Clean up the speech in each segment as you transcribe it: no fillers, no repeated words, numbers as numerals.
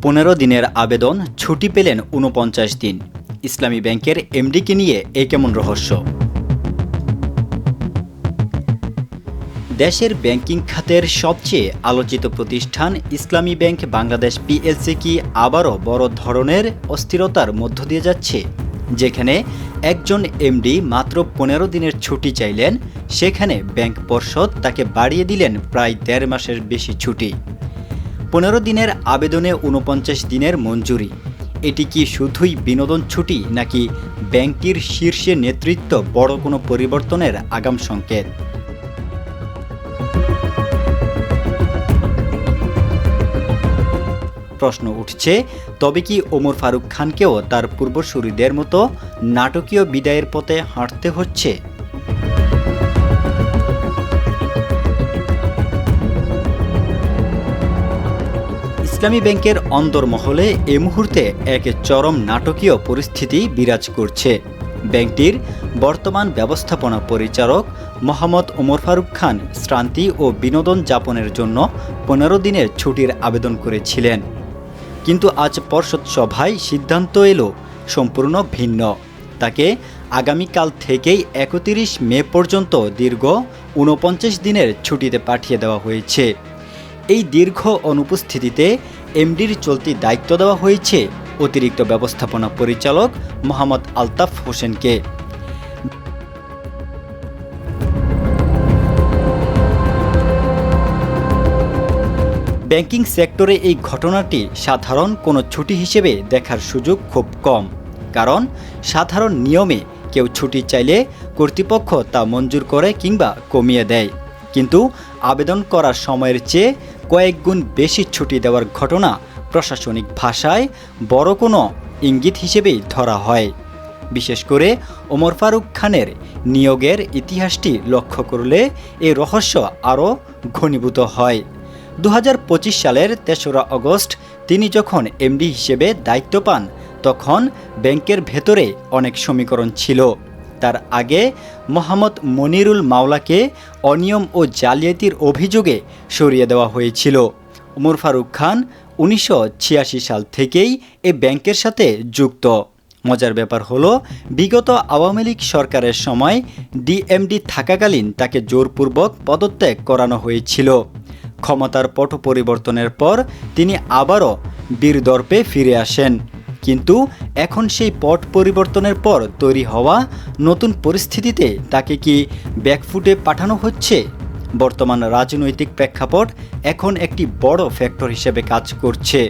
15 দিনের আবেদন, ছুটি পেলেন 49 দিন। ইসলামী ব্যাংকের এমডিকে নিয়ে এ কেমন রহস্য? দেশের ব্যাংকিং খাতের সবচেয়ে আলোচিত প্রতিষ্ঠান ইসলামী ব্যাংক বাংলাদেশ পিএলসি কি আবারও বড় ধরনের অস্থিরতার মধ্য দিয়ে যাচ্ছে? যেখানে একজন এমডি মাত্র 15 দিনের ছুটি চাইলেন, সেখানে ব্যাংক পর্ষদ তাকে বাড়িয়ে দিলেন প্রায় 1.5 মাসের বেশি ছুটি। 15 দিনের আবেদনে 49 দিনের মঞ্জুরি। এটি কি শুধুই বিনোদন ছুটি, নাকি ব্যাংকটির শীর্ষে নেতৃত্ব বড় কোনো পরিবর্তনের আগাম সংকেত? প্রশ্ন উঠছে, তবে কি ওমর ফারুক খানকেও তার পূর্বসূরিদের মতো নাটকীয় বিদায়ের পথে হাঁটতে হচ্ছে? ইসলামী ব্যাংকের অন্দরমহলে এই মুহূর্তে এক চরম নাটকীয় পরিস্থিতি বিরাজ করছে। ব্যাংকটির বর্তমান ব্যবস্থাপনা পরিচালক মোহাম্মদ ওমর ফারুক খান শ্রান্তি ও বিনোদন যাপনের জন্য 15 দিনের ছুটির আবেদন করেছিলেন। কিন্তু আজ পর্ষদ সভায় সিদ্ধান্ত এলো সম্পূর্ণ ভিন্ন। তাকে আগামীকাল থেকেই 31 মে পর্যন্ত দীর্ঘ 49 দিনের ছুটিতে পাঠিয়ে দেওয়া হয়েছে। এই দীর্ঘ অনুপস্থিতিতে এমডির চলতি দায়িত্ব দেওয়া হয়েছে অতিরিক্ত ব্যবস্থাপনা পরিচালক মোহাম্মদ আলতাফ হোসেনকে। ব্যাংকিং সেক্টরে এই ঘটনাটি সাধারণ কোনো ছুটি হিসেবে দেখার সুযোগ খুব কম, কারণ সাধারণ নিয়মে কেউ ছুটি চাইলে কর্তৃপক্ষ তা মঞ্জুর করে কিংবা কমিয়ে দেয়। কিন্তু আবেদন করার সময়ের চেয়ে কয়েক গুণ বেশি ছুটি দেওয়ার ঘটনা প্রশাসনিক ভাষায় বড় কোনো ইঙ্গিত হিসেবেই ধরা হয়। বিশেষ করে ওমর ফারুক খানের নিয়োগের ইতিহাসটি লক্ষ্য করলে এই রহস্য আরও ঘনীভূত হয়। 2025 সালের 3রা আগস্ট তিনি যখন এমডি হিসেবে দায়িত্ব পান, তখন ব্যাংকের ভেতরে অনেক সমীকরণ ছিল। তার আগে মোহাম্মদ মনিরুল মাওলাকে অনিয়ম ও জালিয়াতির অভিযোগে সরিয়ে দেওয়া হয়েছিল। ওমর ফারুক খান 1986 সাল থেকেই এ ব্যাংকের সাথে যুক্ত। মজার ব্যাপার হলো, বিগত আওয়ামী লীগ সরকারের সময় ডিএমডি থাকাকালীন তাকে জোরপূর্বক পদত্যাগ করানো হয়েছিল। ক্ষমতার পট পরিবর্তনের পর তিনি আবারও বীরদর্পে ফিরে আসেন। কিন্তু এখন সেই পট পরিবর্তনের পর তৈরি হওয়া নতুন পরিস্থিতিতে তাকে কি ব্যাকফুটে পাঠানো হচ্ছে? বর্তমান রাজনৈতিক প্রেক্ষাপট এখন একটি বড় ফ্যাক্টর হিসেবে কাজ করছে।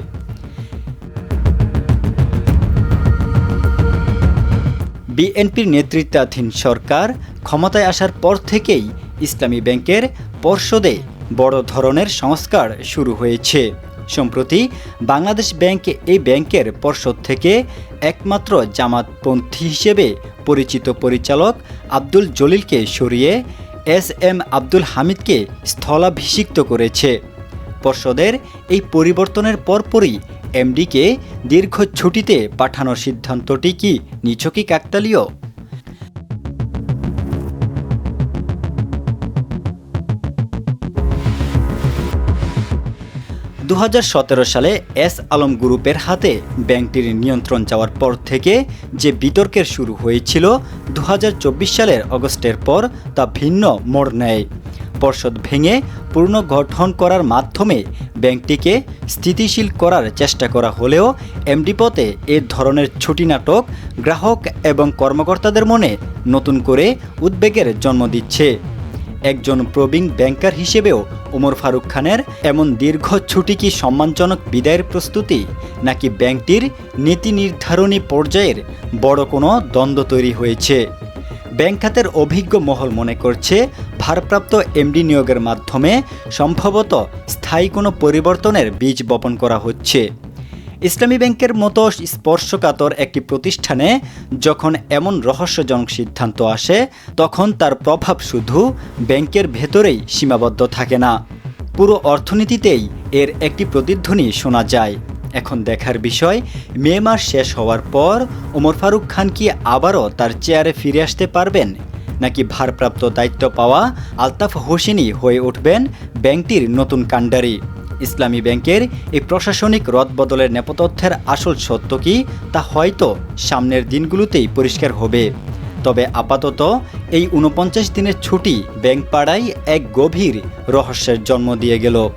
বিএনপির নেতৃত্বাধীন সরকার ক্ষমতায় আসার পর থেকেই ইসলামী ব্যাংকের পর্ষদে বড় ধরনের সংস্কার শুরু হয়েছে। সম্প্রতি বাংলাদেশ ব্যাংক এই ব্যাংকের পর্ষদ থেকে একমাত্র জামাতপন্থী হিসেবে পরিচিত পরিচালক আব্দুল জলিলকে সরিয়ে এস.এম. আব্দুল হামিদকে স্থলাভিষিক্ত করেছে। পর্ষদের এই পরিবর্তনের পরপরই এমডিকে দীর্ঘ ছুটিতে পাঠানোর সিদ্ধান্তটি কি নিছকই কাকতালীয়? 2017 সালে এস আলম গ্রুপের হাতে ব্যাংকটির নিয়ন্ত্রণ যাওয়ার পর থেকে যে বিতর্কের শুরু হয়েছিল, 2024 সালের অগস্টের পর তা ভিন্ন মোড় নেয়। পর্ষদ ভেঙে পুনর্গঠন করার মাধ্যমে ব্যাংকটিকে স্থিতিশীল করার চেষ্টা করা হলেও এমডি পদে এ ধরনের ছুটি নাটক গ্রাহক এবং কর্মকর্তাদের মনে নতুন করে উদ্বেগের জন্ম দিচ্ছে। একজন প্রবীণ ব্যাংকার হিসেবেও ওমর ফারুক খানের এমন দীর্ঘ ছুটি কি সম্মানজনক বিদায়ের প্রস্তুতি, নাকি ব্যাংকটির নীতি নির্ধারণী পর্যায়ের বড় কোনো দ্বন্দ্ব তৈরি হয়েছে? ব্যাংক খাতের অভিজ্ঞ মহল মনে করছে, ভারপ্রাপ্ত এমডি নিয়োগের মাধ্যমে সম্ভবত স্থায়ী কোনো পরিবর্তনের বীজ বপন করা হচ্ছে। ইসলামী ব্যাংকের মতো স্পর্শকাতর একটি প্রতিষ্ঠানে যখন এমন রহস্যজনক সিদ্ধান্ত আসে, তখন তার প্রভাব শুধু ব্যাংকের ভেতরেই সীমাবদ্ধ থাকে না, পুরো অর্থনীতিতেই এর একটি প্রতিধ্বনি শোনা যায়। এখন দেখার বিষয়, মে মাস শেষ হওয়ার পর ওমর ফারুক খান কি আবারও তার চেয়ারে ফিরে আসতে পারবেন, নাকি ভারপ্রাপ্ত দায়িত্ব পাওয়া আলতাফ হোসেনই হয়ে উঠবেন ব্যাংকটির নতুন কাণ্ডারি? ইসলামী ব্যাংকের এই প্রশাসনিক রদবদলের নেপথ্যের আসল সত্য কি তা হয়তো সামনের দিনগুলোতেই পরিষ্কার হবে। তবে আপাতত এই ৪৯ দিনের ছুটি ব্যাংক পাড়ায় এক গভীর রহস্যের জন্ম দিয়ে গেল।